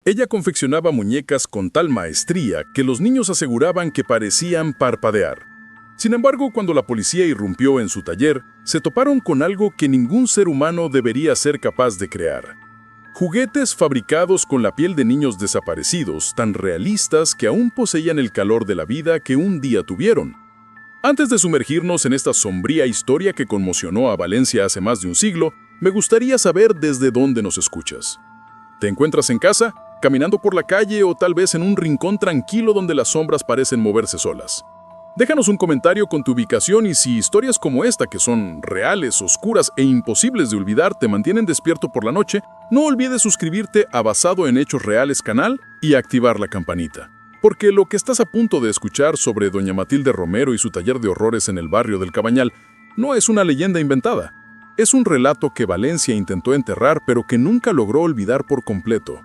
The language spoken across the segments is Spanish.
Ella confeccionaba muñecas con tal maestría que los niños aseguraban que parecían parpadear. Sin embargo, cuando la policía irrumpió en su taller, se toparon con algo que ningún ser humano debería ser capaz de crear. Juguetes fabricados con la piel de niños desaparecidos, tan realistas que aún poseían el calor de la vida que un día tuvieron. Antes de sumergirnos en esta sombría historia que conmocionó a Valencia hace más de un siglo, me gustaría saber desde dónde nos escuchas. ¿Te encuentras en casa, caminando por la calle o tal vez en un rincón tranquilo donde las sombras parecen moverse solas? Déjanos un comentario con tu ubicación y si historias como esta, que son reales, oscuras e imposibles de olvidar, te mantienen despierto por la noche, no olvides suscribirte a Basado en Hechos Reales canal y activar la campanita. Porque lo que estás a punto de escuchar sobre doña Matilde Romero y su taller de horrores en el barrio del Cabañal no es una leyenda inventada. Es un relato que Valencia intentó enterrar pero que nunca logró olvidar por completo.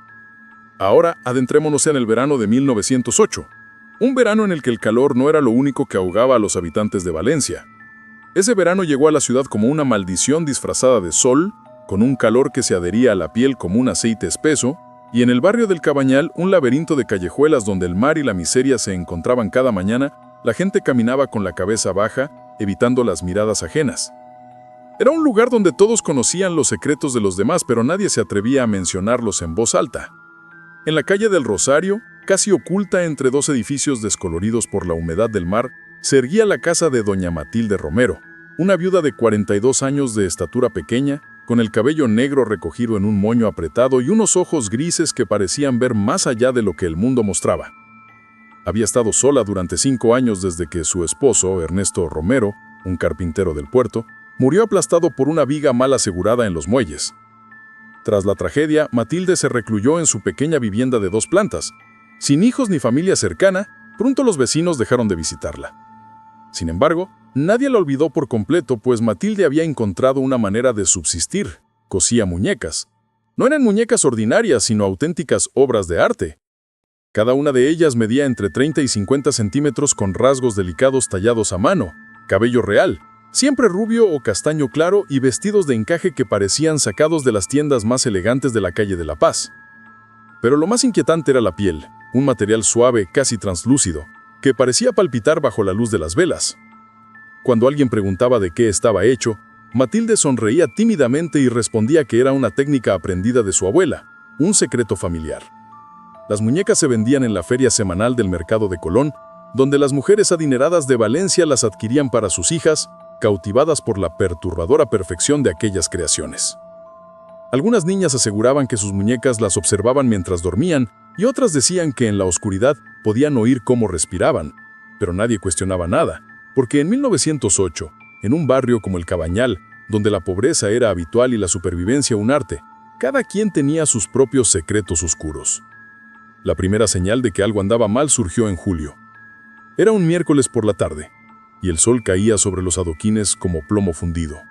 Ahora adentrémonos en el verano de 1908. Un verano en el que el calor no era lo único que ahogaba a los habitantes de Valencia. Ese verano llegó a la ciudad como una maldición disfrazada de sol, con un calor que se adhería a la piel como un aceite espeso, y en el barrio del Cabañal un laberinto de callejuelas donde el mar y la miseria se encontraban cada mañana, la gente caminaba con la cabeza baja, evitando las miradas ajenas. Era un lugar donde todos conocían los secretos de los demás, pero nadie se atrevía a mencionarlos en voz alta. En la calle del Rosario, casi oculta entre dos edificios descoloridos por la humedad del mar, se erguía la casa de doña Matilde Romero, una viuda de 42 años de estatura pequeña, con el cabello negro recogido en un moño apretado y unos ojos grises que parecían ver más allá de lo que el mundo mostraba. Había estado sola durante 5 años desde que su esposo, Ernesto Romero, un carpintero del puerto, murió aplastado por una viga mal asegurada en los muelles. Tras la tragedia, Matilde se recluyó en su pequeña vivienda de 2 plantas. Sin hijos ni familia cercana, pronto los vecinos dejaron de visitarla. Sin embargo, nadie la olvidó por completo, pues Matilde había encontrado una manera de subsistir. Cosía muñecas. No eran muñecas ordinarias, sino auténticas obras de arte. Cada una de ellas medía entre 30 y 50 centímetros con rasgos delicados tallados a mano, cabello real, siempre rubio o castaño claro y vestidos de encaje que parecían sacados de las tiendas más elegantes de la calle de La Paz. Pero lo más inquietante era la piel, un material suave, casi translúcido, que parecía palpitar bajo la luz de las velas. Cuando alguien preguntaba de qué estaba hecho, Matilde sonreía tímidamente y respondía que era una técnica aprendida de su abuela, un secreto familiar. Las muñecas se vendían en la feria semanal del mercado de Colón, donde las mujeres adineradas de Valencia las adquirían para sus hijas, cautivadas por la perturbadora perfección de aquellas creaciones. Algunas niñas aseguraban que sus muñecas las observaban mientras dormían y otras decían que en la oscuridad podían oír cómo respiraban, pero nadie cuestionaba nada, porque en 1908, en un barrio como el Cabañal, donde la pobreza era habitual y la supervivencia un arte, cada quien tenía sus propios secretos oscuros. La primera señal de que algo andaba mal surgió en julio. Era un miércoles por la tarde, y el sol caía sobre los adoquines como plomo fundido.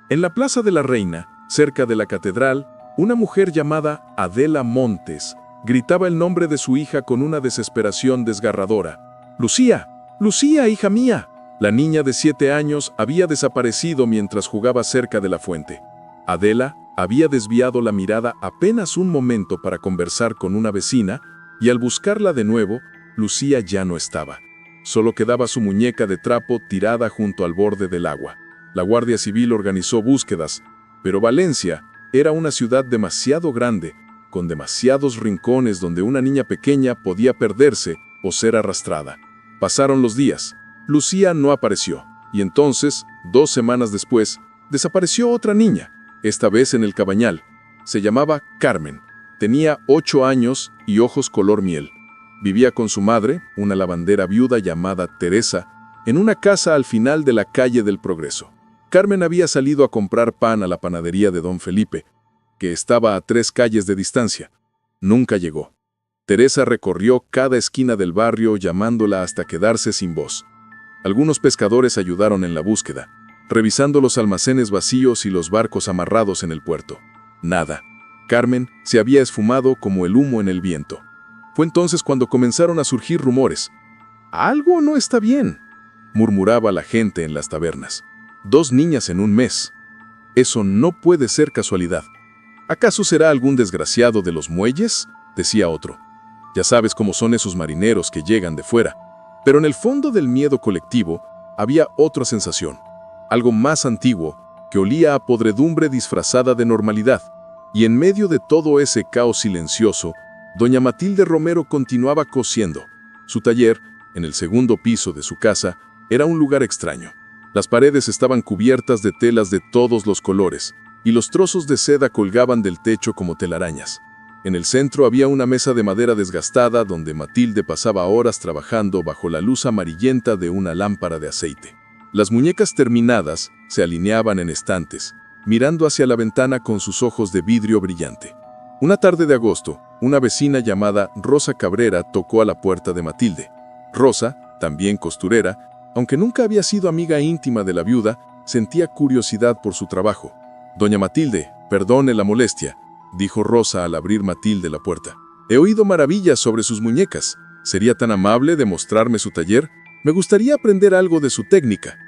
En la Plaza de la Reina, cerca de la catedral, una mujer llamada Adela Montes gritaba el nombre de su hija con una desesperación desgarradora. ¡Lucía! ¡Lucía, hija mía! La niña de 7 años había desaparecido mientras jugaba cerca de la fuente. Adela había desviado la mirada apenas un momento para conversar con una vecina y al buscarla de nuevo, Lucía ya no estaba. Solo quedaba su muñeca de trapo tirada junto al borde del agua. La Guardia Civil organizó búsquedas, pero Valencia era una ciudad demasiado grande, con demasiados rincones donde una niña pequeña podía perderse o ser arrastrada. Pasaron los días. Lucía no apareció, y entonces, 2 semanas después, desapareció otra niña, esta vez en el Cabañal. Se llamaba Carmen. Tenía 8 años y ojos color miel. Vivía con su madre, una lavandera viuda llamada Teresa, en una casa al final de la calle del Progreso. Carmen había salido a comprar pan a la panadería de don Felipe, que estaba a 3 calles de distancia. Nunca llegó. Teresa recorrió cada esquina del barrio llamándola hasta quedarse sin voz. Algunos pescadores ayudaron en la búsqueda, revisando los almacenes vacíos y los barcos amarrados en el puerto. Nada. Carmen se había esfumado como el humo en el viento. Fue entonces cuando comenzaron a surgir rumores. «Algo no está bien», murmuraba la gente en las tabernas. 2 niñas en un mes. Eso no puede ser casualidad. ¿Acaso será algún desgraciado de los muelles? decía otro. Ya sabes cómo son esos marineros que llegan de fuera. Pero en el fondo del miedo colectivo había otra sensación, algo más antiguo, que olía a podredumbre disfrazada de normalidad. Y en medio de todo ese caos silencioso, doña Matilde Romero continuaba cosiendo. Su taller, en el segundo piso de su casa, era un lugar extraño. Las paredes estaban cubiertas de telas de todos los colores, y los trozos de seda colgaban del techo como telarañas. En el centro había una mesa de madera desgastada donde Matilde pasaba horas trabajando bajo la luz amarillenta de una lámpara de aceite. Las muñecas terminadas se alineaban en estantes, mirando hacia la ventana con sus ojos de vidrio brillante. Una tarde de agosto, una vecina llamada Rosa Cabrera tocó a la puerta de Matilde. Rosa, también costurera, aunque nunca había sido amiga íntima de la viuda, sentía curiosidad por su trabajo. «Doña Matilde, perdone la molestia», dijo Rosa al abrir Matilde la puerta. «He oído maravillas sobre sus muñecas. ¿Sería tan amable de mostrarme su taller? Me gustaría aprender algo de su técnica».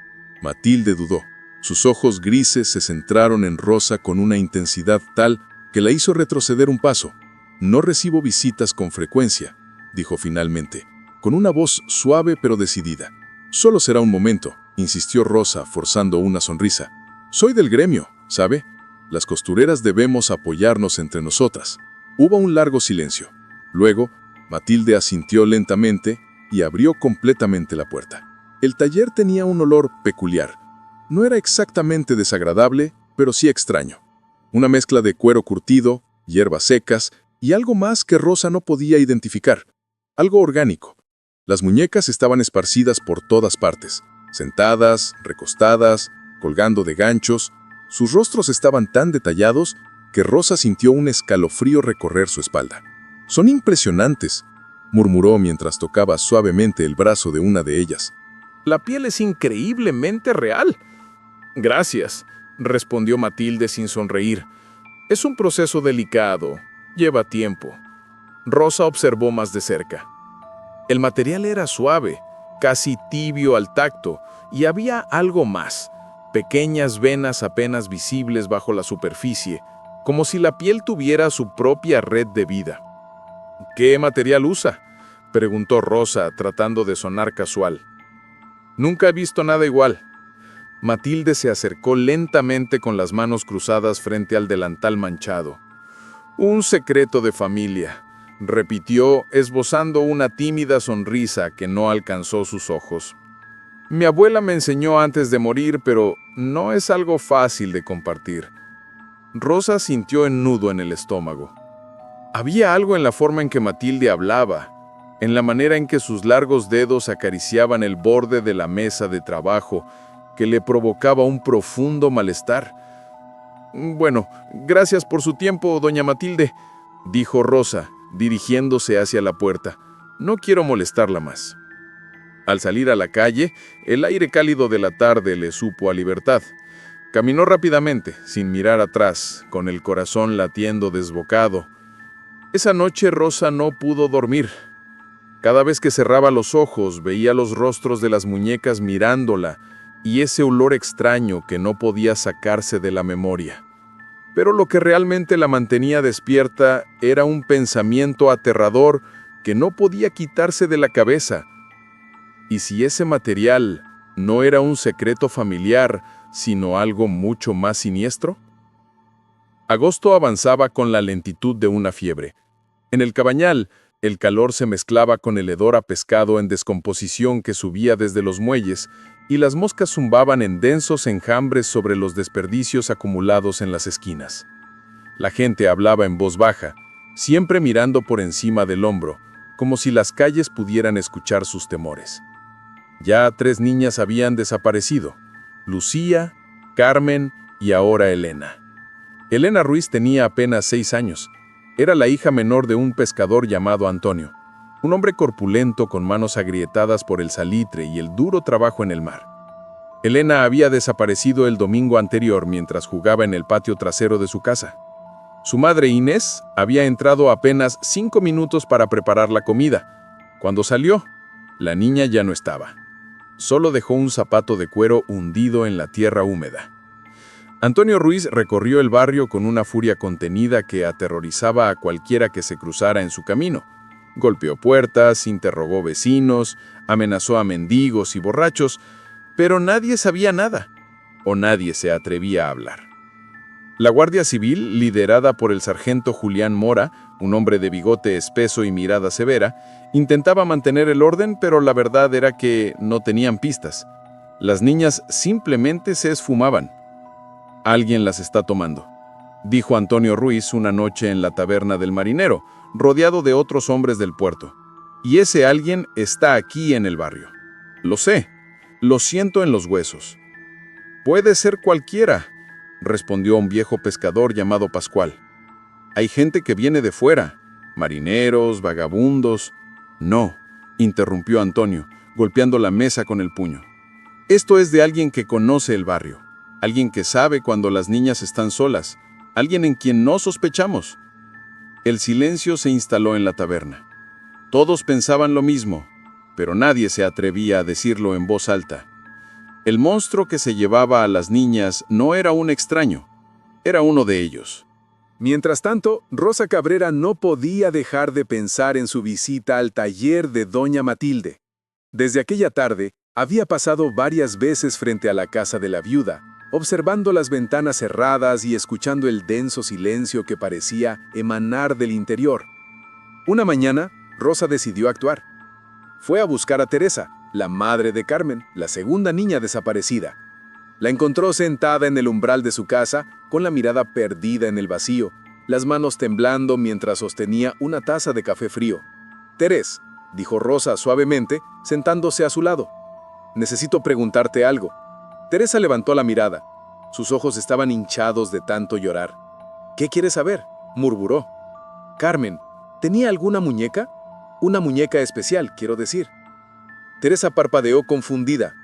Matilde dudó. Sus ojos grises se centraron en Rosa con una intensidad tal que la hizo retroceder un paso. «No recibo visitas con frecuencia», dijo finalmente, con una voz suave pero decidida. «Solo será un momento», insistió Rosa, forzando una sonrisa. «Soy del gremio, ¿sabe? Las costureras debemos apoyarnos entre nosotras». Hubo un largo silencio. Luego, Matilde asintió lentamente y abrió completamente la puerta. El taller tenía un olor peculiar. No era exactamente desagradable, pero sí extraño. Una mezcla de cuero curtido, hierbas secas y algo más que Rosa no podía identificar. Algo orgánico. Las muñecas estaban esparcidas por todas partes, sentadas, recostadas, colgando de ganchos. Sus rostros estaban tan detallados que Rosa sintió un escalofrío recorrer su espalda. «Son impresionantes», murmuró mientras tocaba suavemente el brazo de una de ellas. «La piel es increíblemente real». «Gracias», respondió Matilde sin sonreír. «Es un proceso delicado, lleva tiempo». Rosa observó más de cerca. El material era suave, casi tibio al tacto, y había algo más, pequeñas venas apenas visibles bajo la superficie, como si la piel tuviera su propia red de vida. «¿Qué material usa?», preguntó Rosa, tratando de sonar casual. «Nunca he visto nada igual». Matilde se acercó lentamente con las manos cruzadas frente al delantal manchado. «Un secreto de familia», repitió, esbozando una tímida sonrisa que no alcanzó sus ojos. «Mi abuela me enseñó antes de morir, pero no es algo fácil de compartir». Rosa sintió un nudo en el estómago. Había algo en la forma en que Matilde hablaba, en la manera en que sus largos dedos acariciaban el borde de la mesa de trabajo, que le provocaba un profundo malestar. «Bueno, gracias por su tiempo, doña Matilde», dijo Rosa, dirigiéndose hacia la puerta. «No quiero molestarla más». Al salir a la calle, el aire cálido de la tarde le supo a libertad. Caminó rápidamente, sin mirar atrás, con el corazón latiendo desbocado. Esa noche Rosa no pudo dormir. Cada vez que cerraba los ojos, veía los rostros de las muñecas mirándola y ese olor extraño que no podía sacarse de la memoria. Pero lo que realmente la mantenía despierta era un pensamiento aterrador que no podía quitarse de la cabeza. ¿Y si ese material no era un secreto familiar, sino algo mucho más siniestro? Agosto avanzaba con la lentitud de una fiebre. En el cabañal, el calor se mezclaba con el hedor a pescado en descomposición que subía desde los muelles, y las moscas zumbaban en densos enjambres sobre los desperdicios acumulados en las esquinas. La gente hablaba en voz baja, siempre mirando por encima del hombro, como si las calles pudieran escuchar sus temores. Ya 3 niñas habían desaparecido: Lucía, Carmen y ahora Elena. Elena Ruiz tenía apenas 6 años. Era la hija menor de un pescador llamado Antonio, un hombre corpulento con manos agrietadas por el salitre y el duro trabajo en el mar. Elena había desaparecido el domingo anterior mientras jugaba en el patio trasero de su casa. Su madre Inés había entrado apenas 5 minutos para preparar la comida. Cuando salió, la niña ya no estaba. Solo dejó un zapato de cuero hundido en la tierra húmeda. Antonio Ruiz recorrió el barrio con una furia contenida que aterrorizaba a cualquiera que se cruzara en su camino. Golpeó puertas, interrogó vecinos, amenazó a mendigos y borrachos, pero nadie sabía nada, o nadie se atrevía a hablar. La Guardia Civil, liderada por el sargento Julián Mora, un hombre de bigote espeso y mirada severa, intentaba mantener el orden, pero la verdad era que no tenían pistas. Las niñas simplemente se esfumaban. «Alguien las está tomando», dijo Antonio Ruiz una noche en la taberna del Marinero, rodeado de otros hombres del puerto. «Y ese alguien está aquí en el barrio. Lo sé, lo siento en los huesos». «Puede ser cualquiera», respondió un viejo pescador llamado Pascual. «Hay gente que viene de fuera, marineros, vagabundos». «No», interrumpió Antonio, golpeando la mesa con el puño. «Esto es de alguien que conoce el barrio, alguien que sabe cuando las niñas están solas, alguien en quien no sospechamos». El silencio se instaló en la taberna. Todos pensaban lo mismo, pero nadie se atrevía a decirlo en voz alta. El monstruo que se llevaba a las niñas no era un extraño, era uno de ellos. Mientras tanto, Rosa Cabrera no podía dejar de pensar en su visita al taller de doña Matilde. Desde aquella tarde, había pasado varias veces frente a la casa de la viuda, observando las ventanas cerradas y escuchando el denso silencio que parecía emanar del interior. Una mañana, Rosa decidió actuar. Fue a buscar a Teresa, la madre de Carmen, la segunda niña desaparecida. La encontró sentada en el umbral de su casa, con la mirada perdida en el vacío, las manos temblando mientras sostenía una taza de café frío. «Terés», dijo Rosa suavemente, sentándose a su lado. «Necesito preguntarte algo». Teresa levantó la mirada. Sus ojos estaban hinchados de tanto llorar. «¿Qué quieres saber?», murmuró. «Carmen, ¿tenía alguna muñeca? Una muñeca especial, quiero decir». Teresa parpadeó confundida.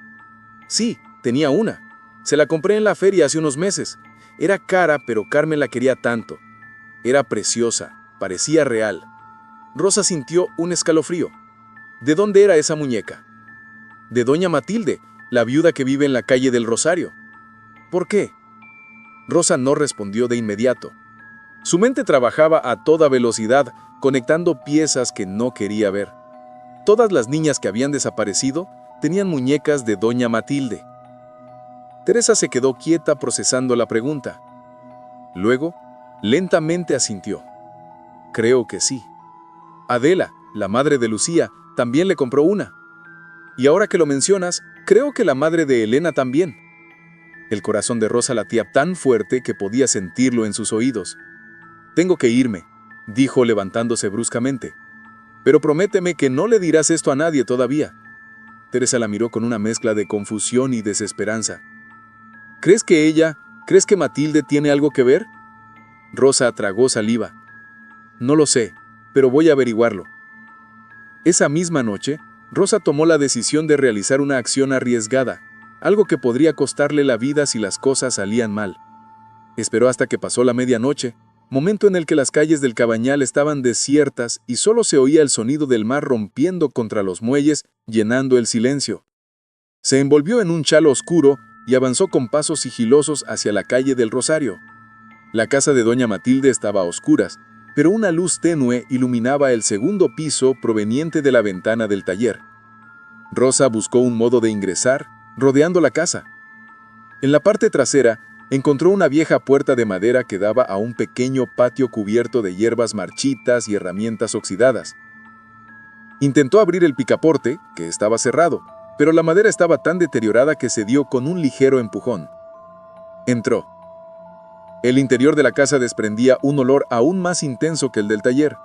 «Sí, tenía una. Se la compré en la feria hace unos meses. Era cara, pero Carmen la quería tanto. Era preciosa, parecía real». Rosa sintió un escalofrío. ¿De dónde era esa muñeca? «De doña Matilde, la viuda que vive en la calle del Rosario». «¿Por qué?». Rosa no respondió de inmediato. Su mente trabajaba a toda velocidad, conectando piezas que no quería ver. Todas las niñas que habían desaparecido tenían muñecas de doña Matilde. Teresa se quedó quieta procesando la pregunta. Luego, lentamente asintió. «Creo que sí. Adela, la madre de Lucía, también le compró una. Y ahora que lo mencionas, creo que la madre de Elena también». El corazón de Rosa latía tan fuerte que podía sentirlo en sus oídos. «Tengo que irme», dijo levantándose bruscamente. «Pero prométeme que no le dirás esto a nadie todavía». Teresa la miró con una mezcla de confusión y desesperanza. «¿Crees que Matilde tiene algo que ver?». Rosa tragó saliva. «No lo sé, pero voy a averiguarlo». Esa misma noche, Rosa tomó la decisión de realizar una acción arriesgada, algo que podría costarle la vida si las cosas salían mal. Esperó hasta que pasó la medianoche, momento en el que las calles del Cabañal estaban desiertas y solo se oía el sonido del mar rompiendo contra los muelles, llenando el silencio. Se envolvió en un chalo oscuro y avanzó con pasos sigilosos hacia la calle del Rosario. La casa de doña Matilde estaba a oscuras, pero una luz tenue iluminaba el segundo piso proveniente de la ventana del taller. Rosa buscó un modo de ingresar, rodeando la casa. En la parte trasera, encontró una vieja puerta de madera que daba a un pequeño patio cubierto de hierbas marchitas y herramientas oxidadas. Intentó abrir el picaporte, que estaba cerrado, pero la madera estaba tan deteriorada que cedió con un ligero empujón. Entró. El interior de la casa desprendía un olor aún más intenso que el del taller,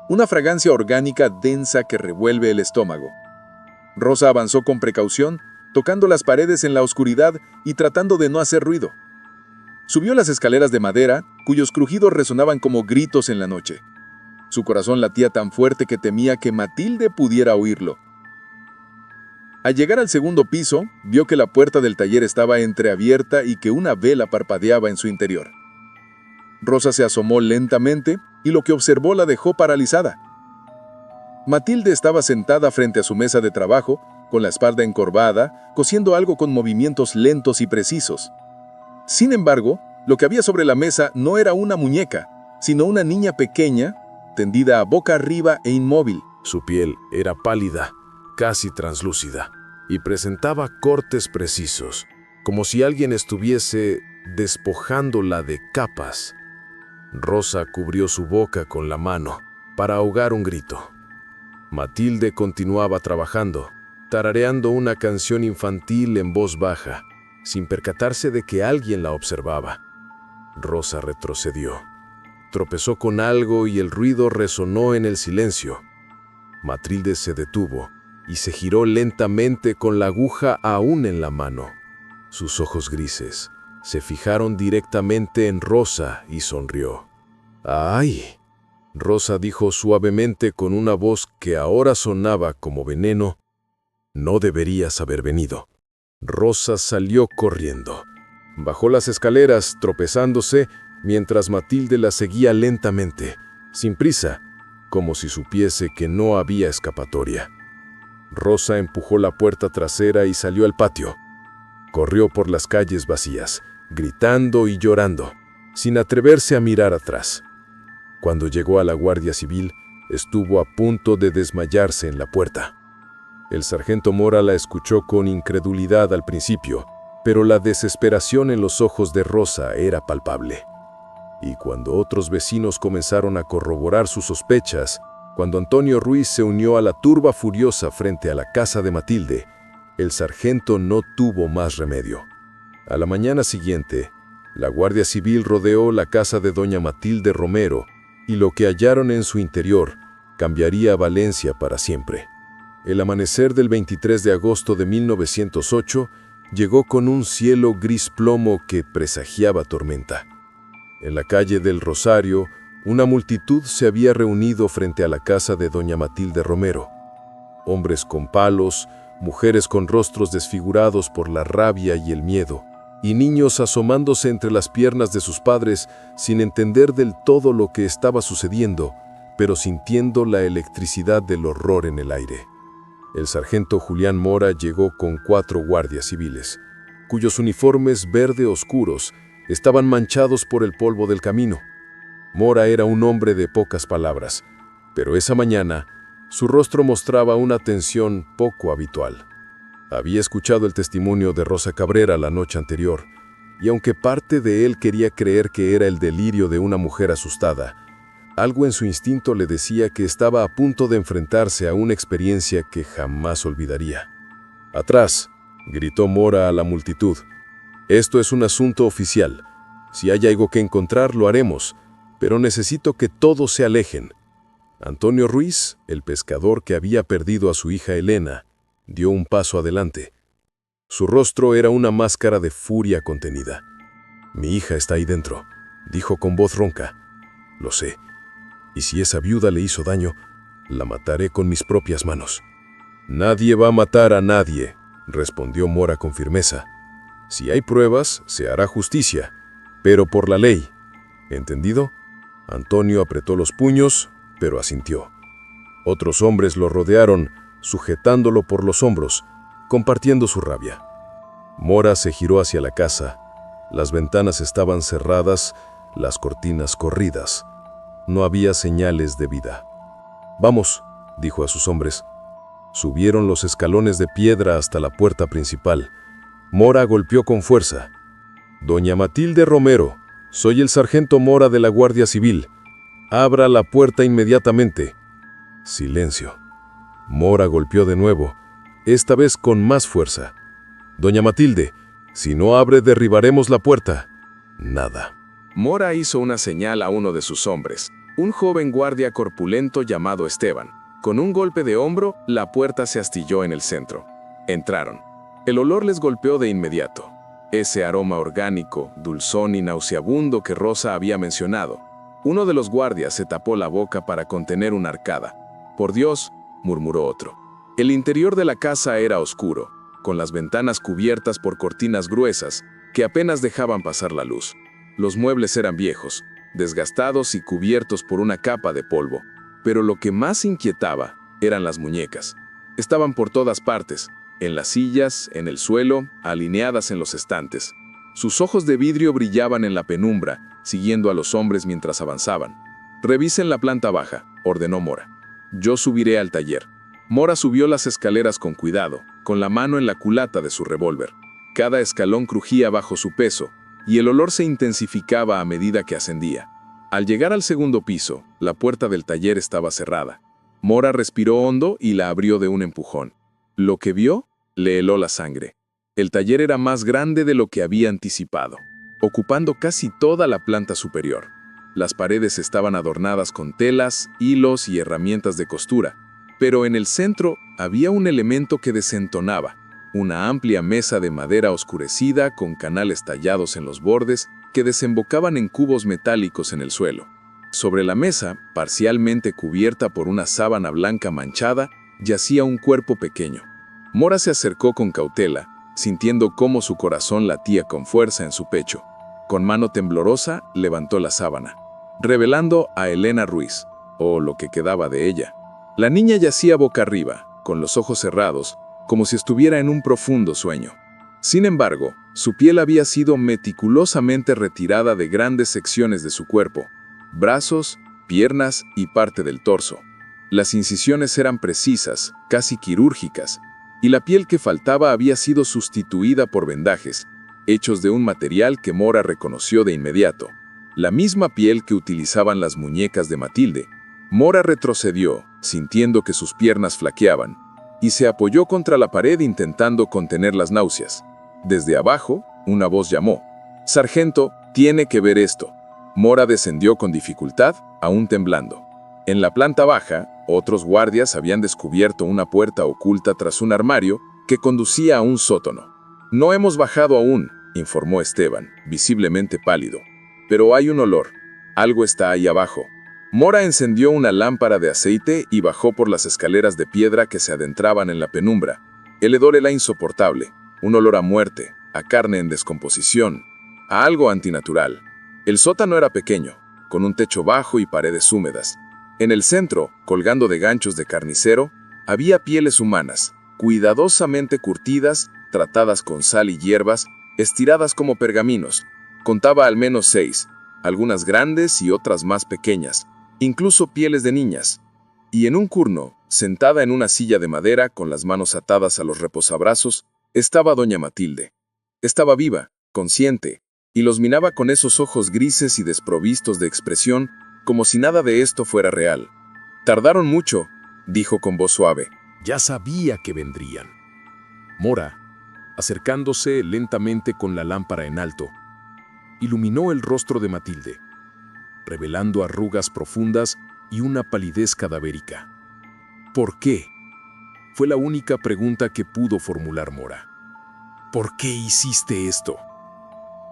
una fragancia orgánica densa que revuelve el estómago. Rosa avanzó con precaución, tocando las paredes en la oscuridad y tratando de no hacer ruido. Subió las escaleras de madera, cuyos crujidos resonaban como gritos en la noche. Su corazón latía tan fuerte que temía que Matilde pudiera oírlo. Al llegar al segundo piso, vio que la puerta del taller estaba entreabierta y que una vela parpadeaba en su interior. Rosa se asomó lentamente y lo que observó la dejó paralizada. Matilde estaba sentada frente a su mesa de trabajo, con la espalda encorvada, cosiendo algo con movimientos lentos y precisos. Sin embargo, lo que había sobre la mesa no era una muñeca, sino una niña pequeña, tendida boca arriba e inmóvil. Su piel era pálida, casi translúcida, y presentaba cortes precisos, como si alguien estuviese despojándola de capas. Rosa cubrió su boca con la mano para ahogar un grito. Matilde continuaba trabajando, tarareando una canción infantil en voz baja, sin percatarse de que alguien la observaba. Rosa retrocedió. Tropezó con algo y el ruido resonó en el silencio. Matilde se detuvo y se giró lentamente con la aguja aún en la mano. Sus ojos grises se fijaron directamente en Rosa y sonrió. ¡Ay! Rosa dijo suavemente con una voz que ahora sonaba como veneno. No deberías haber venido. Rosa salió corriendo. Bajó las escaleras, tropezándose, mientras Matilde la seguía lentamente, sin prisa, como si supiese que no había escapatoria. Rosa empujó la puerta trasera y salió al patio. Corrió por las calles vacías, gritando y llorando, sin atreverse a mirar atrás. Cuando llegó a la Guardia Civil, estuvo a punto de desmayarse en la puerta. El sargento Mora la escuchó con incredulidad al principio, pero la desesperación en los ojos de Rosa era palpable. Y cuando otros vecinos comenzaron a corroborar sus sospechas, cuando Antonio Ruiz se unió a la turba furiosa frente a la casa de Matilde, el sargento no tuvo más remedio. A la mañana siguiente, la Guardia Civil rodeó la casa de doña Matilde Romero y lo que hallaron en su interior cambiaría a Valencia para siempre. El amanecer del 23 de agosto de 1908 llegó con un cielo gris plomo que presagiaba tormenta. En la calle del Rosario, una multitud se había reunido frente a la casa de doña Matilde Romero. Hombres con palos, mujeres con rostros desfigurados por la rabia y el miedo, y niños asomándose entre las piernas de sus padres sin entender del todo lo que estaba sucediendo, pero sintiendo la electricidad del horror en el aire. El sargento Julián Mora llegó con 4 guardias civiles, cuyos uniformes verde oscuros estaban manchados por el polvo del camino. Mora era un hombre de pocas palabras, pero esa mañana su rostro mostraba una tensión poco habitual. Había escuchado el testimonio de Rosa Cabrera la noche anterior, y aunque parte de él quería creer que era el delirio de una mujer asustada, algo en su instinto le decía que estaba a punto de enfrentarse a una experiencia que jamás olvidaría. «Atrás», gritó Mora a la multitud. «Esto es un asunto oficial. Si hay algo que encontrar, lo haremos, pero necesito que todos se alejen». Antonio Ruiz, el pescador que había perdido a su hija Elena, dio un paso adelante. Su rostro era una máscara de furia contenida. «Mi hija está ahí dentro», dijo con voz ronca. «Lo sé. Y si esa viuda le hizo daño, la mataré con mis propias manos». «Nadie va a matar a nadie», respondió Mora con firmeza. «Si hay pruebas, se hará justicia, pero por la ley. ¿Entendido?» Antonio apretó los puños, pero asintió. Otros hombres lo rodearon, sujetándolo por los hombros, compartiendo su rabia. Mora se giró hacia la casa. Las ventanas estaban cerradas, las cortinas corridas. No había señales de vida. «Vamos», dijo a sus hombres. Subieron los escalones de piedra hasta la puerta principal. Mora golpeó con fuerza. «Doña Matilde Romero, soy el sargento Mora de la Guardia Civil. Abra la puerta inmediatamente». Silencio. Mora golpeó de nuevo, esta vez con más fuerza. «Doña Matilde, si no abre, derribaremos la puerta». Nada. Mora hizo una señal a uno de sus hombres, un joven guardia corpulento llamado Esteban. Con un golpe de hombro, la puerta se astilló en el centro. Entraron. El olor les golpeó de inmediato. Ese aroma orgánico, dulzón y nauseabundo que Rosa había mencionado. Uno de los guardias se tapó la boca para contener una arcada. «Por Dios», murmuró otro. El interior de la casa era oscuro, con las ventanas cubiertas por cortinas gruesas que apenas dejaban pasar la luz. Los muebles eran viejos, desgastados y cubiertos por una capa de polvo, pero lo que más inquietaba eran las muñecas. Estaban por todas partes, en las sillas, en el suelo, alineadas en los estantes. Sus ojos de vidrio brillaban en la penumbra, siguiendo a los hombres mientras avanzaban. «Revisen la planta baja», ordenó Mora. «Yo subiré al taller». Mora subió las escaleras con cuidado, con la mano en la culata de su revólver. Cada escalón crujía bajo su peso, y el olor se intensificaba a medida que ascendía. Al llegar al segundo piso, la puerta del taller estaba cerrada. Mora respiró hondo y la abrió de un empujón. Lo que vio le heló la sangre. El taller era más grande de lo que había anticipado, ocupando casi toda la planta superior. Las paredes estaban adornadas con telas, hilos y herramientas de costura, pero en el centro había un elemento que desentonaba, una amplia mesa de madera oscurecida con canales tallados en los bordes que desembocaban en cubos metálicos en el suelo. Sobre la mesa, parcialmente cubierta por una sábana blanca manchada, yacía un cuerpo pequeño. Mora se acercó con cautela, sintiendo cómo su corazón latía con fuerza en su pecho. Con mano temblorosa, levantó la sábana, revelando a Elena Ruiz, o lo que quedaba de ella. La niña yacía boca arriba, con los ojos cerrados, como si estuviera en un profundo sueño. Sin embargo, su piel había sido meticulosamente retirada de grandes secciones de su cuerpo, brazos, piernas y parte del torso. Las incisiones eran precisas, casi quirúrgicas, y la piel que faltaba había sido sustituida por vendajes, hechos de un material que Mora reconoció de inmediato, la misma piel que utilizaban las muñecas de Matilde. Mora retrocedió, sintiendo que sus piernas flaqueaban, y se apoyó contra la pared intentando contener las náuseas. Desde abajo, una voz llamó: «Sargento, tiene que ver esto». Mora descendió con dificultad, aún temblando. En la planta baja, otros guardias habían descubierto una puerta oculta tras un armario que conducía a un sótano. «No hemos bajado aún», informó Esteban, visiblemente pálido. «Pero hay un olor. Algo está ahí abajo». Mora encendió una lámpara de aceite y bajó por las escaleras de piedra que se adentraban en la penumbra. El hedor era insoportable, un olor a muerte, a carne en descomposición, a algo antinatural. El sótano era pequeño, con un techo bajo y paredes húmedas. En el centro, colgando de ganchos de carnicero, había pieles humanas, cuidadosamente curtidas, tratadas con sal y hierbas, estiradas como pergaminos. Contaba al menos 6, algunas grandes y otras más pequeñas, incluso pieles de niñas. Y en un curno, sentada en una silla de madera con las manos atadas a los reposabrazos, estaba doña Matilde. Estaba viva, consciente, y los miraba con esos ojos grises y desprovistos de expresión, como si nada de esto fuera real. «Tardaron mucho», dijo con voz suave. Ya sabía que vendrían. Mora, acercándose lentamente con la lámpara en alto, iluminó el rostro de Matilde, revelando arrugas profundas y una palidez cadavérica. ¿Por qué? Fue la única pregunta que pudo formular Mora. ¿Por qué hiciste esto?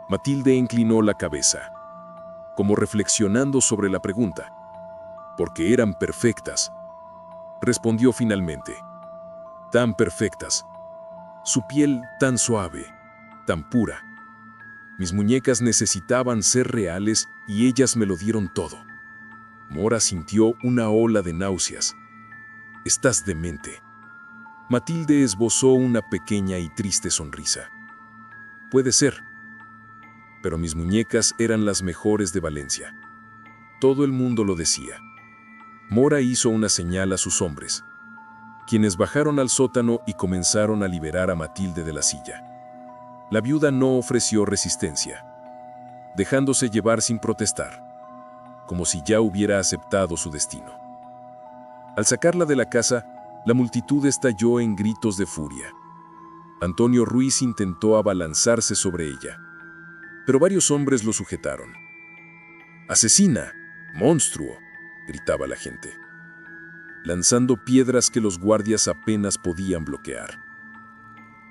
Matilde inclinó la cabeza, como reflexionando sobre la pregunta. Porque eran perfectas, respondió finalmente. Tan perfectas. Su piel tan suave, tan pura. Mis muñecas necesitaban ser reales y ellas me lo dieron todo. Mora sintió una ola de náuseas. Estás demente. Matilde esbozó una pequeña y triste sonrisa. Puede ser, pero mis muñecas eran las mejores de Valencia. Todo el mundo lo decía. Mora hizo una señal a sus hombres, quienes bajaron al sótano y comenzaron a liberar a Matilde de la silla. La viuda no ofreció resistencia, dejándose llevar sin protestar, como si ya hubiera aceptado su destino. Al sacarla de la casa, la multitud estalló en gritos de furia. Antonio Ruiz intentó abalanzarse sobre ella, pero varios hombres lo sujetaron. «¡Asesina! ¡Monstruo!», gritaba la gente, lanzando piedras que los guardias apenas podían bloquear.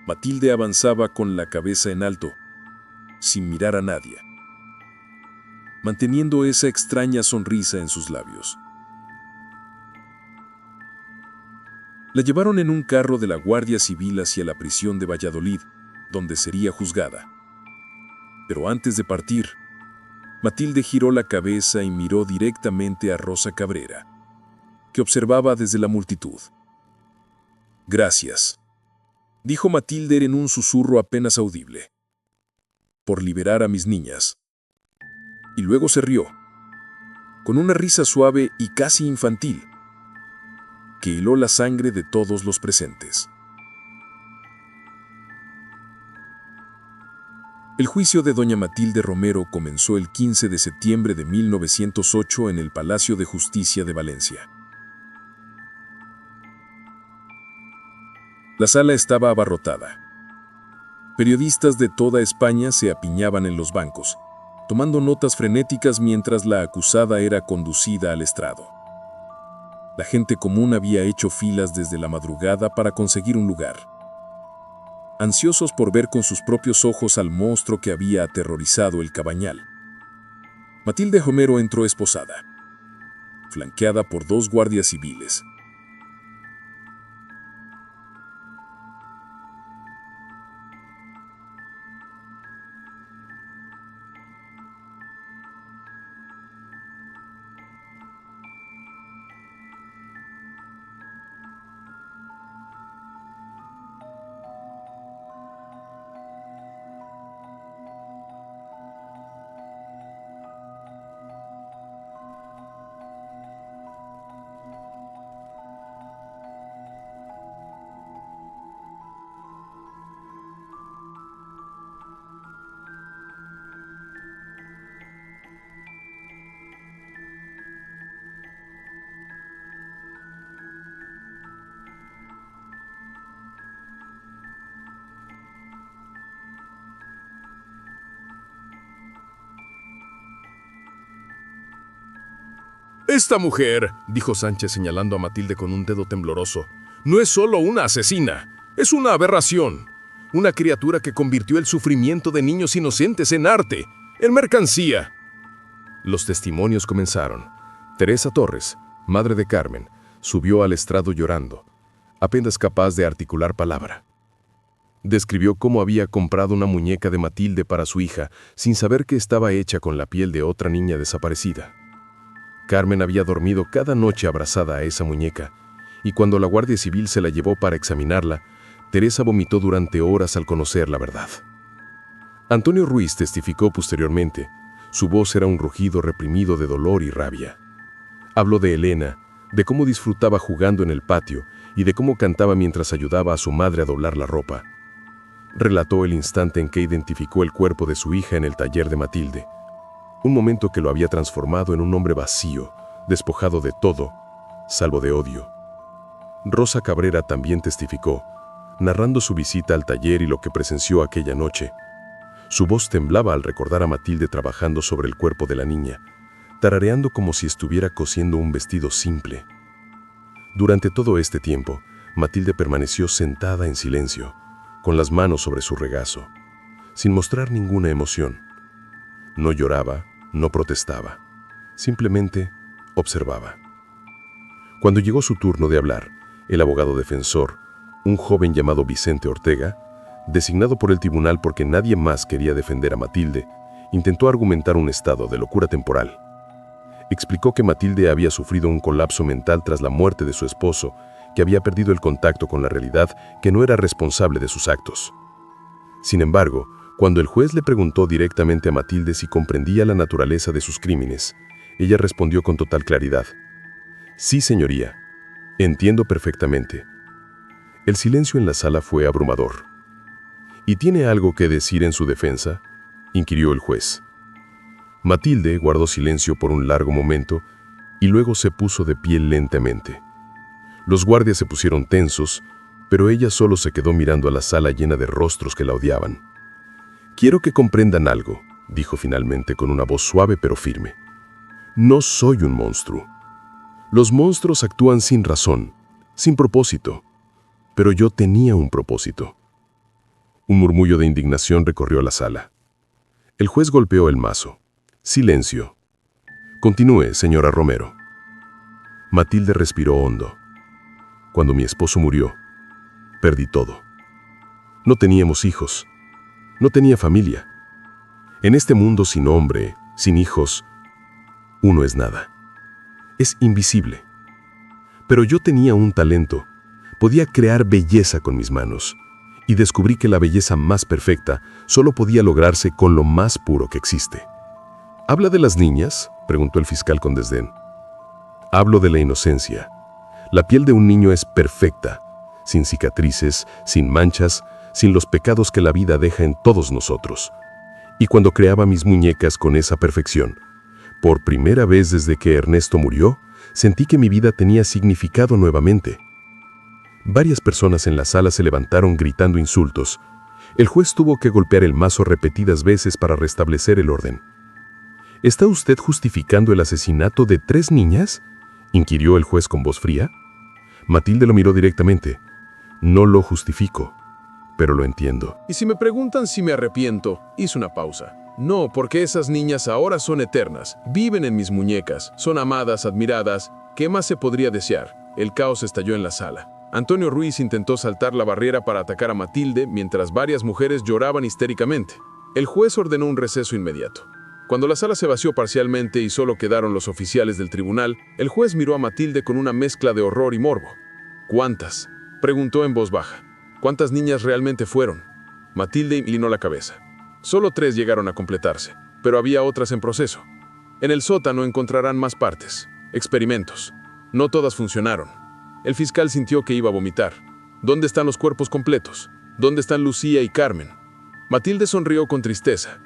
Matilde avanzaba con la cabeza en alto, sin mirar a nadie, manteniendo esa extraña sonrisa en sus labios. La llevaron en un carro de la Guardia Civil hacia la prisión de Valladolid, donde sería juzgada. Pero antes de partir, Matilde giró la cabeza y miró directamente a Rosa Cabrera, que observaba desde la multitud. «Gracias», dijo Matilde en un susurro apenas audible. por liberar a mis niñas. Y luego se rió, con una risa suave y casi infantil, que heló la sangre de todos los presentes. El juicio de doña Matilde Romero comenzó el 15 de septiembre de 1908 en el Palacio de Justicia de Valencia. La sala estaba abarrotada. Periodistas de toda España se apiñaban en los bancos, tomando notas frenéticas mientras la acusada era conducida al estrado. La gente común había hecho filas desde la madrugada para conseguir un lugar, ansiosos por ver con sus propios ojos al monstruo que había aterrorizado el Cabañal. Matilde Romero entró esposada, flanqueada por 2 guardias civiles. «Esta mujer», dijo Sánchez señalando a Matilde con un dedo tembloroso, «no es solo una asesina, es una aberración. Una criatura que convirtió el sufrimiento de niños inocentes en arte, en mercancía». Los testimonios comenzaron. Teresa Torres, madre de Carmen, subió al estrado llorando, apenas capaz de articular palabra. Describió cómo había comprado una muñeca de Matilde para su hija, sin saber que estaba hecha con la piel de otra niña desaparecida. Carmen había dormido cada noche abrazada a esa muñeca, y cuando la Guardia Civil se la llevó para examinarla, Teresa vomitó durante horas al conocer la verdad. Antonio Ruiz testificó posteriormente. Su voz era un rugido reprimido de dolor y rabia. Habló de Elena, de cómo disfrutaba jugando en el patio y de cómo cantaba mientras ayudaba a su madre a doblar la ropa. Relató el instante en que identificó el cuerpo de su hija en el taller de Matilde, un momento que lo había transformado en un hombre vacío, despojado de todo, salvo de odio. Rosa Cabrera también testificó, narrando su visita al taller y lo que presenció aquella noche. Su voz temblaba al recordar a Matilde trabajando sobre el cuerpo de la niña, tarareando como si estuviera cosiendo un vestido simple. Durante todo este tiempo, Matilde permaneció sentada en silencio, con las manos sobre su regazo, sin mostrar ninguna emoción. No lloraba, no protestaba, simplemente observaba. Cuando llegó su turno de hablar, el abogado defensor, un joven llamado Vicente Ortega, designado por el tribunal porque nadie más quería defender a Matilde, intentó argumentar un estado de locura temporal. Explicó que Matilde había sufrido un colapso mental tras la muerte de su esposo, que había perdido el contacto con la realidad, que no era responsable de sus actos. Sin embargo, cuando el juez le preguntó directamente a Matilde si comprendía la naturaleza de sus crímenes, ella respondió con total claridad: «Sí, señoría, entiendo perfectamente». El silencio en la sala fue abrumador. «¿Y tiene algo que decir en su defensa?», inquirió el juez. Matilde guardó silencio por un largo momento y luego se puso de pie lentamente. Los guardias se pusieron tensos, pero ella solo se quedó mirando a la sala llena de rostros que la odiaban. «Quiero que comprendan algo», dijo finalmente con una voz suave pero firme. «No soy un monstruo. Los monstruos actúan sin razón, sin propósito. Pero yo tenía un propósito». Un murmullo de indignación recorrió la sala. El juez golpeó el mazo. «Silencio. Continúe, señora Romero». Matilde respiró hondo. «Cuando mi esposo murió, perdí todo. No teníamos hijos. No tenía familia. En este mundo sin hombre, sin hijos, uno es nada. Es invisible. Pero yo tenía un talento. Podía crear belleza con mis manos. y descubrí que la belleza más perfecta solo podía lograrse con lo más puro que existe. ¿Habla de las niñas?, preguntó el fiscal con desdén. Hablo de la inocencia. La piel de un niño es perfecta, sin cicatrices, sin manchas, sin los pecados que la vida deja en todos nosotros. Y cuando creaba mis muñecas con esa perfección, por primera vez desde que Ernesto murió, sentí que mi vida tenía significado nuevamente. Varias personas en la sala se levantaron gritando insultos. El juez tuvo que golpear el mazo repetidas veces para restablecer el orden. ¿Está usted justificando el asesinato de 3 niñas?, inquirió el juez con voz fría. Matilde lo miró directamente. No lo justifico, pero lo entiendo. Y si me preguntan si me arrepiento, hice una pausa. No, porque esas niñas ahora son eternas, viven en mis muñecas, son amadas, admiradas. ¿Qué más se podría desear? El caos estalló en la sala. Antonio Ruiz intentó saltar la barrera para atacar a Matilde, mientras varias mujeres lloraban histéricamente. El juez ordenó un receso inmediato. Cuando la sala se vació parcialmente y solo quedaron los oficiales del tribunal, el juez miró a Matilde con una mezcla de horror y morbo. ¿Cuántas?, preguntó en voz baja. ¿Cuántas niñas realmente fueron? Matilde inclinó la cabeza. Solo 3 llegaron a completarse, pero había otras en proceso. En el sótano encontrarán más partes, experimentos. No todas funcionaron. El fiscal sintió que iba a vomitar. ¿Dónde están los cuerpos completos? ¿Dónde están Lucía y Carmen? Matilde sonrió con tristeza.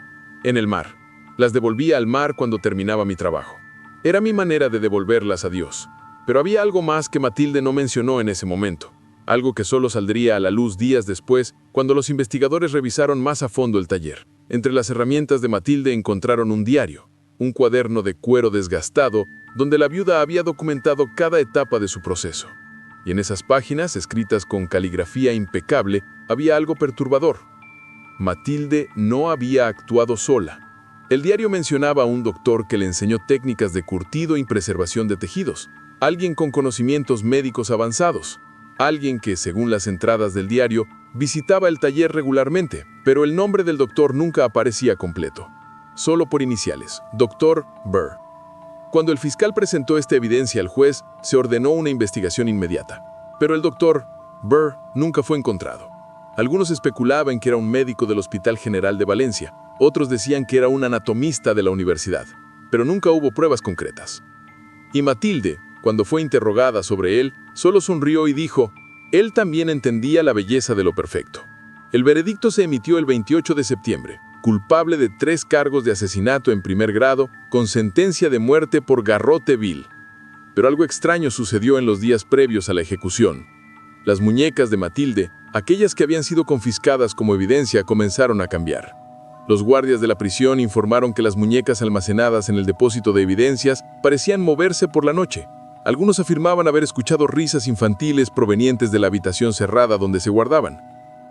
En el mar. Las devolvía al mar cuando terminaba mi trabajo. Era mi manera de devolverlas a Dios. Pero había algo más que Matilde no mencionó en ese momento. Algo que solo saldría a la luz días después, cuando los investigadores revisaron más a fondo el taller. Entre las herramientas de Matilde encontraron un diario, un cuaderno de cuero desgastado, donde la viuda había documentado cada etapa de su proceso. Y en esas páginas, escritas con caligrafía impecable, había algo perturbador. Matilde no había actuado sola. El diario mencionaba a un doctor que le enseñó técnicas de curtido y preservación de tejidos, alguien con conocimientos médicos avanzados, alguien que, según las entradas del diario, visitaba el taller regularmente, pero el nombre del doctor nunca aparecía completo, solo por iniciales, Dr. Burr. Cuando el fiscal presentó esta evidencia al juez, se ordenó una investigación inmediata, pero el Dr. Burr nunca fue encontrado. Algunos especulaban que era un médico del Hospital General de Valencia, otros decían que era un anatomista de la universidad, pero nunca hubo pruebas concretas. Y Matilde, cuando fue interrogada sobre él, solo sonrió y dijo, él también entendía la belleza de lo perfecto. El veredicto se emitió el 28 de septiembre, culpable de 3 cargos de asesinato en primer grado, con sentencia de muerte por garrote vil. Pero algo extraño sucedió en los días previos a la ejecución. Las muñecas de Matilde, aquellas que habían sido confiscadas como evidencia, comenzaron a cambiar. Los guardias de la prisión informaron que las muñecas almacenadas en el depósito de evidencias parecían moverse por la noche. Algunos afirmaban haber escuchado risas infantiles provenientes de la habitación cerrada donde se guardaban.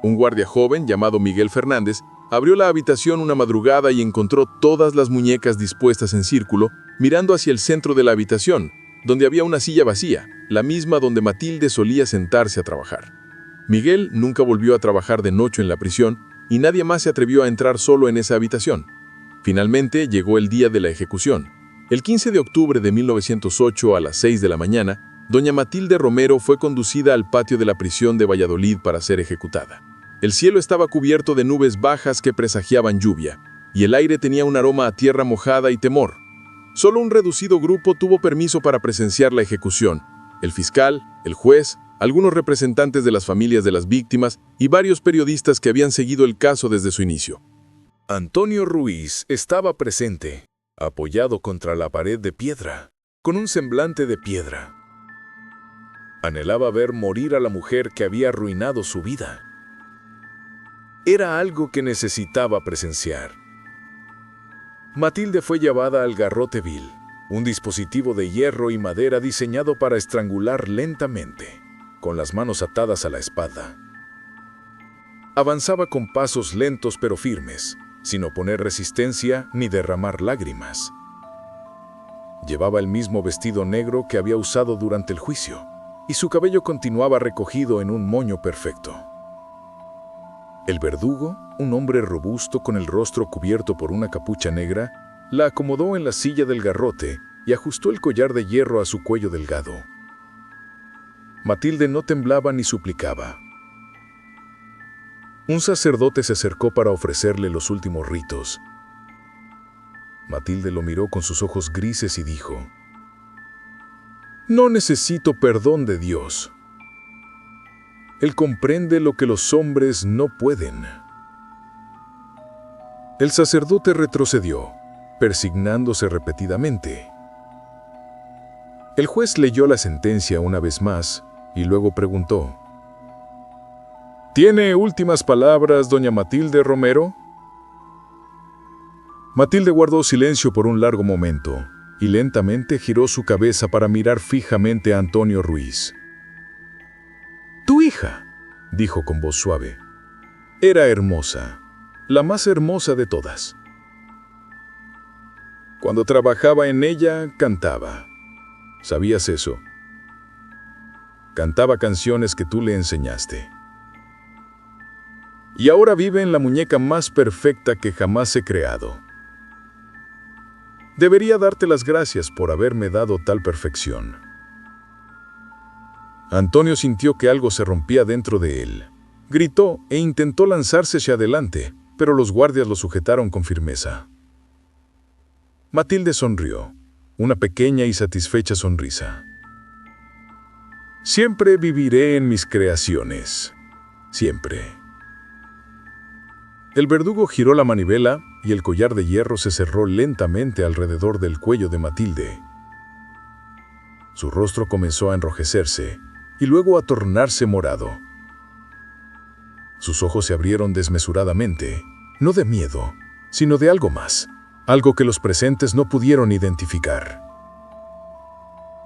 Un guardia joven, llamado Miguel Fernández, abrió la habitación una madrugada y encontró todas las muñecas dispuestas en círculo, mirando hacia el centro de la habitación, donde había una silla vacía, la misma donde Matilde solía sentarse a trabajar. Miguel nunca volvió a trabajar de noche en la prisión y nadie más se atrevió a entrar solo en esa habitación. Finalmente llegó el día de la ejecución. El 15 de octubre de 1908 a las 6 de la mañana, doña Matilde Romero fue conducida al patio de la prisión de Valladolid para ser ejecutada. El cielo estaba cubierto de nubes bajas que presagiaban lluvia, y el aire tenía un aroma a tierra mojada y temor. Solo un reducido grupo tuvo permiso para presenciar la ejecución: el fiscal, el juez, algunos representantes de las familias de las víctimas y varios periodistas que habían seguido el caso desde su inicio. Antonio Ruiz estaba presente, apoyado contra la pared de piedra, con un semblante de piedra. Anhelaba ver morir a la mujer que había arruinado su vida. Era algo que necesitaba presenciar. Matilde fue llevada al garrote vil, un dispositivo de hierro y madera diseñado para estrangular lentamente, con las manos atadas a la espalda. Avanzaba con pasos lentos pero firmes, sin oponer resistencia ni derramar lágrimas. Llevaba el mismo vestido negro que había usado durante el juicio, y su cabello continuaba recogido en un moño perfecto. El verdugo, un hombre robusto con el rostro cubierto por una capucha negra, la acomodó en la silla del garrote y ajustó el collar de hierro a su cuello delgado. Matilde no temblaba ni suplicaba. Un sacerdote se acercó para ofrecerle los últimos ritos. Matilde lo miró con sus ojos grises y dijo: «No necesito perdón de Dios. Él comprende lo que los hombres no pueden». El sacerdote retrocedió, persignándose repetidamente. El juez leyó la sentencia una vez más y luego preguntó: «¿Tiene últimas palabras, doña Matilde Romero?». Matilde guardó silencio por un largo momento y lentamente giró su cabeza para mirar fijamente a Antonio Ruiz. «Tu hija», dijo con voz suave, «era hermosa, la más hermosa de todas. Cuando trabajaba en ella, cantaba. ¿Sabías eso? Cantaba canciones que tú le enseñaste. Y ahora vive en la muñeca más perfecta que jamás he creado. Debería darte las gracias por haberme dado tal perfección». Antonio sintió que algo se rompía dentro de él. Gritó e intentó lanzarse hacia adelante, pero los guardias lo sujetaron con firmeza. Matilde sonrió, una pequeña y satisfecha sonrisa. «Siempre viviré en mis creaciones. Siempre». El verdugo giró la manivela y el collar de hierro se cerró lentamente alrededor del cuello de Matilde. Su rostro comenzó a enrojecerse y luego a tornarse morado. Sus ojos se abrieron desmesuradamente, no de miedo, sino de algo más, algo que los presentes no pudieron identificar.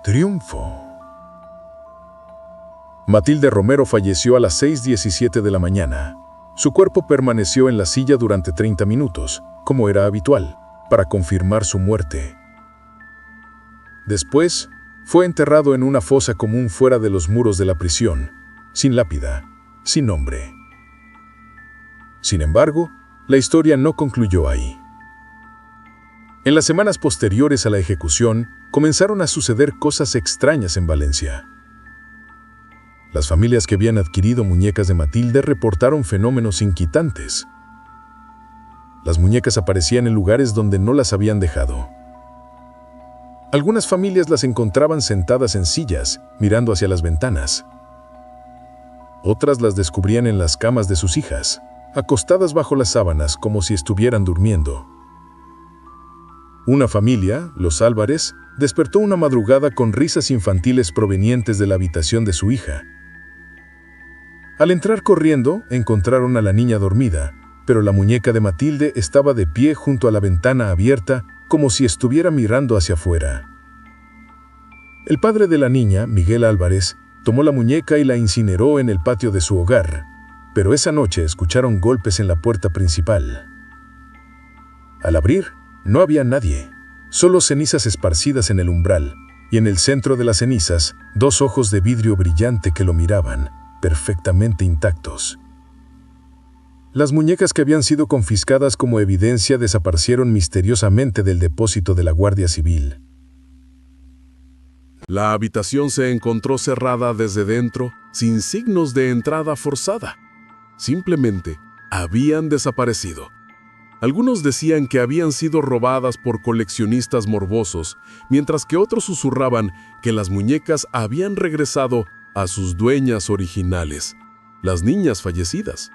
Triunfo. Matilde Romero falleció a las 6:17 de la mañana. Su cuerpo permaneció en la silla durante 30 minutos, como era habitual, para confirmar su muerte. Después, fue enterrado en una fosa común fuera de los muros de la prisión, sin lápida, sin nombre. Sin embargo, la historia no concluyó ahí. En las semanas posteriores a la ejecución, comenzaron a suceder cosas extrañas en Valencia. Las familias que habían adquirido muñecas de Matilde reportaron fenómenos inquietantes. Las muñecas aparecían en lugares donde no las habían dejado. Algunas familias las encontraban sentadas en sillas, mirando hacia las ventanas. Otras las descubrían en las camas de sus hijas, acostadas bajo las sábanas como si estuvieran durmiendo. Una familia, los Álvarez, despertó una madrugada con risas infantiles provenientes de la habitación de su hija. Al entrar corriendo, encontraron a la niña dormida, pero la muñeca de Matilde estaba de pie junto a la ventana abierta, como si estuviera mirando hacia afuera. El padre de la niña, Miguel Álvarez, tomó la muñeca y la incineró en el patio de su hogar, pero esa noche escucharon golpes en la puerta principal. Al abrir, no había nadie, solo cenizas esparcidas en el umbral, y en el centro de las cenizas, 2 ojos de vidrio brillante que lo miraban, perfectamente intactos. Las muñecas que habían sido confiscadas como evidencia desaparecieron misteriosamente del depósito de la Guardia Civil. La habitación se encontró cerrada desde dentro, sin signos de entrada forzada. Simplemente habían desaparecido. Algunos decían que habían sido robadas por coleccionistas morbosos, mientras que otros susurraban que las muñecas habían regresado a sus dueñas originales, las niñas fallecidas.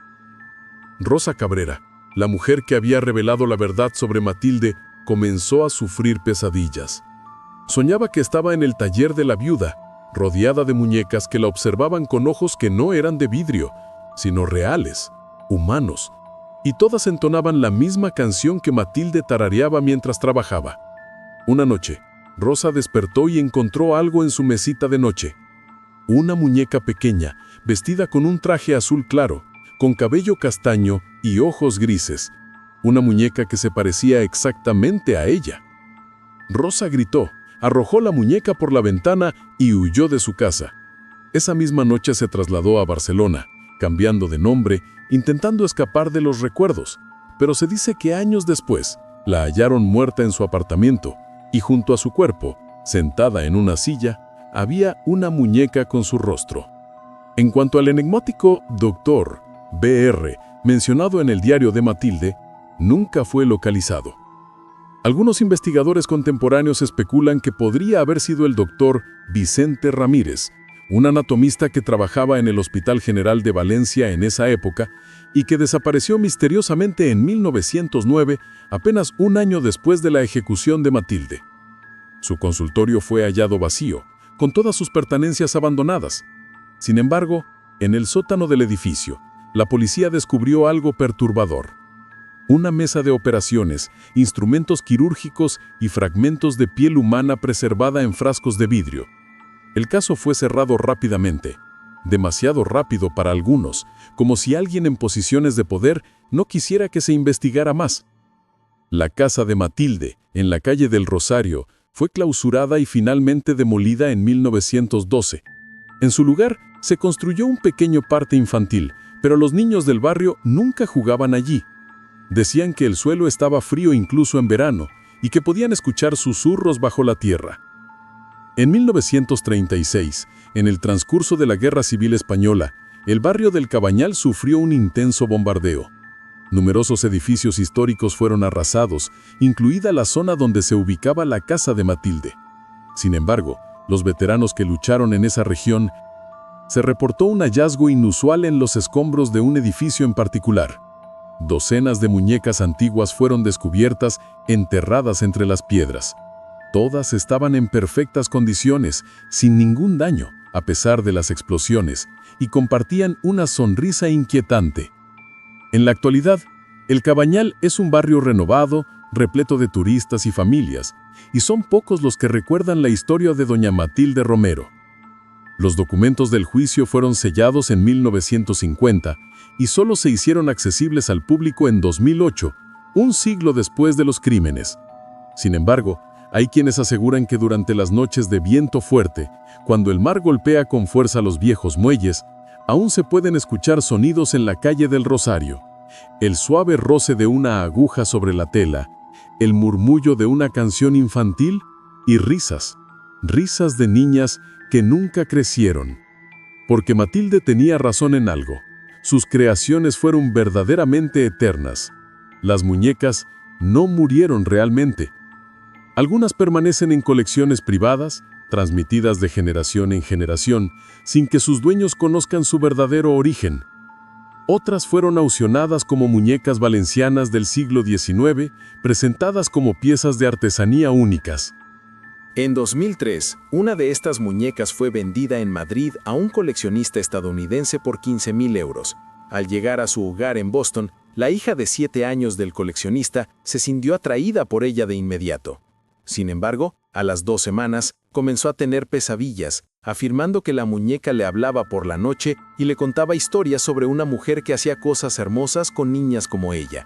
Rosa Cabrera, la mujer que había revelado la verdad sobre Matilde, comenzó a sufrir pesadillas. Soñaba que estaba en el taller de la viuda, rodeada de muñecas que la observaban con ojos que no eran de vidrio, sino reales, humanos, y todas entonaban la misma canción que Matilde tarareaba mientras trabajaba. Una noche, Rosa despertó y encontró algo en su mesita de noche. Una muñeca pequeña, vestida con un traje azul claro, con cabello castaño y ojos grises. Una muñeca que se parecía exactamente a ella. Rosa gritó, arrojó la muñeca por la ventana y huyó de su casa. Esa misma noche se trasladó a Barcelona, cambiando de nombre, intentando escapar de los recuerdos, pero se dice que años después la hallaron muerta en su apartamento y junto a su cuerpo, sentada en una silla, había una muñeca con su rostro. En cuanto al enigmático Dr. B.R., mencionado en el diario de Matilde, nunca fue localizado. Algunos investigadores contemporáneos especulan que podría haber sido el doctor Vicente Ramírez, un anatomista que trabajaba en el Hospital General de Valencia en esa época y que desapareció misteriosamente en 1909, apenas un año después de la ejecución de Matilde. Su consultorio fue hallado vacío, con todas sus pertenencias abandonadas. Sin embargo, en el sótano del edificio, la policía descubrió algo perturbador. Una mesa de operaciones, instrumentos quirúrgicos y fragmentos de piel humana preservada en frascos de vidrio. El caso fue cerrado rápidamente, demasiado rápido para algunos, como si alguien en posiciones de poder no quisiera que se investigara más. La casa de Matilde, en la calle del Rosario, fue clausurada y finalmente demolida en 1912. En su lugar, se construyó un pequeño parque infantil, pero los niños del barrio nunca jugaban allí. Decían que el suelo estaba frío incluso en verano y que podían escuchar susurros bajo la tierra. En 1936, en el transcurso de la Guerra Civil Española, el barrio del Cabañal sufrió un intenso bombardeo. Numerosos edificios históricos fueron arrasados, incluida la zona donde se ubicaba la casa de Matilde. Sin embargo, los veteranos que lucharon en esa región, se reportó un hallazgo inusual en los escombros de un edificio en particular. Docenas de muñecas antiguas fueron descubiertas, enterradas entre las piedras. Todas estaban en perfectas condiciones, sin ningún daño, a pesar de las explosiones, y compartían una sonrisa inquietante. En la actualidad, el Cabañal es un barrio renovado, repleto de turistas y familias, y son pocos los que recuerdan la historia de doña Matilde Romero. Los documentos del juicio fueron sellados en 1950 y solo se hicieron accesibles al público en 2008, un siglo después de los crímenes. Sin embargo, hay quienes aseguran que durante las noches de viento fuerte, cuando el mar golpea con fuerza los viejos muelles, aún se pueden escuchar sonidos en la calle del Rosario. El suave roce de una aguja sobre la tela, el murmullo de una canción infantil y risas de niñas que nunca crecieron. Porque Matilde tenía razón en algo. Sus creaciones fueron verdaderamente eternas. Las muñecas no murieron realmente. Algunas permanecen en colecciones privadas, transmitidas de generación en generación, sin que sus dueños conozcan su verdadero origen. Otras fueron aucionadas como muñecas valencianas del siglo XIX, presentadas como piezas de artesanía únicas. En 2003, una de estas muñecas fue vendida en Madrid a un coleccionista estadounidense por 15.000 euros. Al llegar a su hogar en Boston, la hija de 7 años del coleccionista se sintió atraída por ella de inmediato. Sin embargo, a las 2 semanas, comenzó a tener pesadillas, afirmando que la muñeca le hablaba por la noche y le contaba historias sobre una mujer que hacía cosas hermosas con niñas como ella.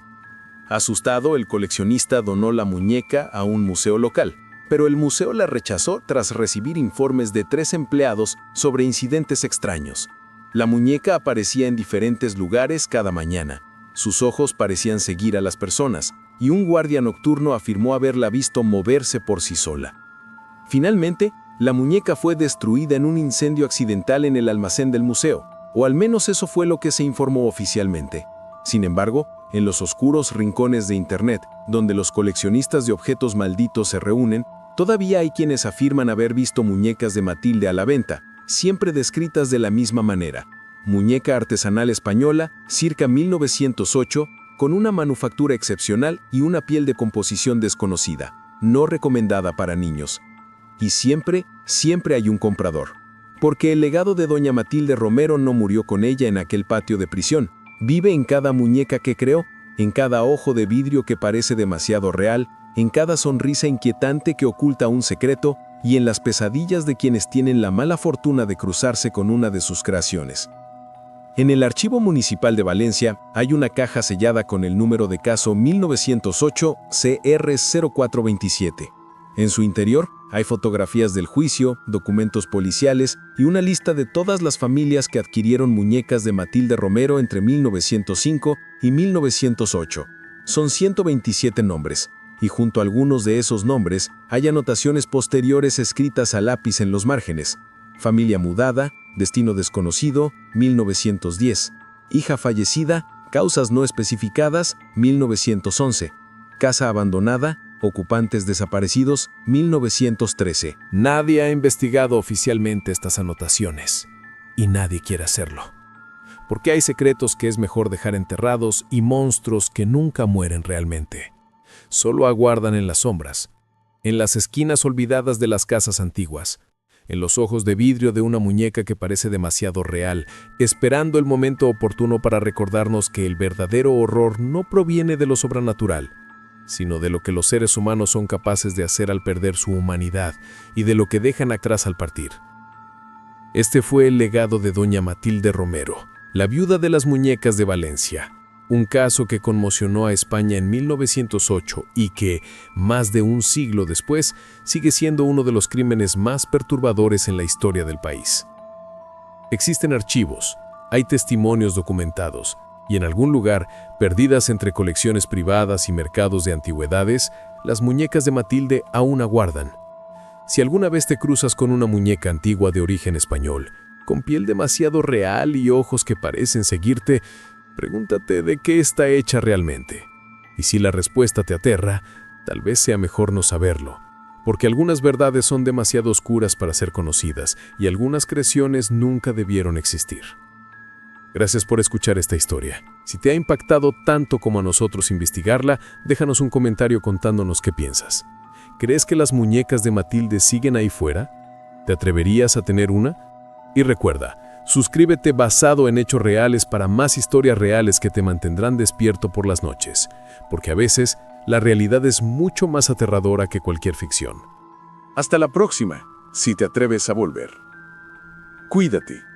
Asustado, el coleccionista donó la muñeca a un museo local, pero el museo la rechazó tras recibir informes de 3 empleados sobre incidentes extraños. La muñeca aparecía en diferentes lugares cada mañana. Sus ojos parecían seguir a las personas, y un guardia nocturno afirmó haberla visto moverse por sí sola. Finalmente, la muñeca fue destruida en un incendio accidental en el almacén del museo, o al menos eso fue lo que se informó oficialmente. Sin embargo, en los oscuros rincones de Internet, donde los coleccionistas de objetos malditos se reúnen, todavía hay quienes afirman haber visto muñecas de Matilde a la venta, siempre descritas de la misma manera. Muñeca artesanal española, circa 1908, con una manufactura excepcional y una piel de composición desconocida, no recomendada para niños. Y siempre hay un comprador. Porque el legado de doña Matilde Romero no murió con ella en aquel patio de prisión. Vive en cada muñeca que creó, en cada ojo de vidrio que parece demasiado real, en cada sonrisa inquietante que oculta un secreto y en las pesadillas de quienes tienen la mala fortuna de cruzarse con una de sus creaciones. En el Archivo Municipal de Valencia hay una caja sellada con el número de caso 1908 CR0427. En su interior hay fotografías del juicio, documentos policiales y una lista de todas las familias que adquirieron muñecas de Matilde Romero entre 1905 y 1908. Son 127 nombres, y junto a algunos de esos nombres hay anotaciones posteriores escritas a lápiz en los márgenes. Familia mudada, destino desconocido, 1910. Hija fallecida, Causas no especificadas, 1911. Casa abandonada, ocupantes desaparecidos, 1913. Nadie ha investigado oficialmente estas anotaciones, y nadie quiere hacerlo. Porque hay secretos que es mejor dejar enterrados y monstruos que nunca mueren realmente. Solo aguardan en las sombras, en las esquinas olvidadas de las casas antiguas, en los ojos de vidrio de una muñeca que parece demasiado real, esperando el momento oportuno para recordarnos que el verdadero horror no proviene de lo sobrenatural, sino de lo que los seres humanos son capaces de hacer al perder su humanidad y de lo que dejan atrás al partir. Este fue el legado de doña Matilde Romero, la viuda de las muñecas de Valencia, un caso que conmocionó a España en 1908 y que, más de un siglo después, sigue siendo uno de los crímenes más perturbadores en la historia del país. Existen archivos, hay testimonios documentados, y en algún lugar, perdidas entre colecciones privadas y mercados de antigüedades, las muñecas de Matilde aún aguardan. Si alguna vez te cruzas con una muñeca antigua de origen español, con piel demasiado real y ojos que parecen seguirte, pregúntate de qué está hecha realmente. Y si la respuesta te aterra, tal vez sea mejor no saberlo, porque algunas verdades son demasiado oscuras para ser conocidas y algunas creaciones nunca debieron existir. Gracias por escuchar esta historia. Si te ha impactado tanto como a nosotros investigarla, déjanos un comentario contándonos qué piensas. ¿Crees que las muñecas de Matilde siguen ahí fuera? ¿Te atreverías a tener una? Y recuerda, suscríbete basado en hechos reales para más historias reales que te mantendrán despierto por las noches, porque a veces la realidad es mucho más aterradora que cualquier ficción. Hasta la próxima, si te atreves a volver. Cuídate.